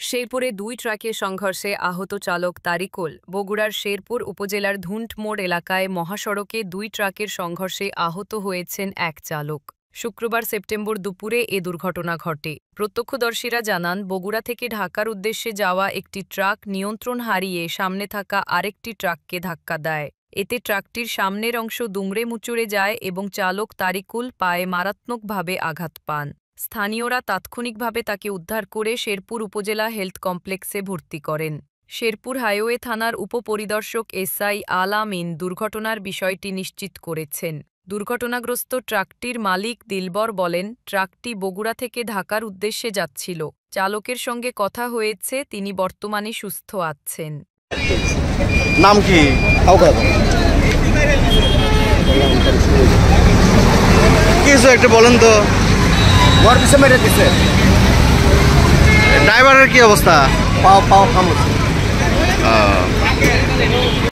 শেরপুরে দুই ট্রাকের সংঘর্ষে আহত চালক তারিকুল। বগুড়ার শেরপুর উপজেলার ধুন্টমোড় এলাকায় মহাসড়কে দুই ট্রাকের সংঘর্ষে আহত হয়েছেন এক চালক। শুক্রবার সেপ্টেম্বর দুপুরে এ দুর্ঘটনা ঘটে। প্রত্যক্ষদর্শীরা জানান, বগুড়া থেকে ঢাকার উদ্দেশ্যে যাওয়া একটি ট্রাক নিয়ন্ত্রণ হারিয়ে সামনে থাকা আরেকটি ট্রাককে ধাক্কা দেয়। এতে ট্রাকটির সামনের অংশ দুমড়ে মুচড়ে যায় এবং চালক তারিকুল পায়ে মারাত্মকভাবে আঘাত পান। স্থানীয়রা তাৎক্ষণিকভাবে তাকে উদ্ধার করে শেরপুর উপজেলা হেলথ কমপ্লেক্সে ভর্তি করেন। শেরপুর হাইওয়ে থানার উপপরিদর্শক এসআই আল আমিন দুর্ঘটনার বিষয়টি নিশ্চিত করেছেন। দুর্ঘটনাগ্রস্ত ট্রাকটির মালিক দিলবর বলেন, ট্রাকটি বগুড়া থেকে ঢাকার উদ্দেশ্যে যাচ্ছিল। চালকের সঙ্গে কথা হয়েছে, তিনি বর্তমানে সুস্থ আছেন। নাম কি? কিছু একটা বলেন তো। পিছনে মেরে দিচ্ছে। ড্রাইভারের কি অবস্থা? পাও কামড়।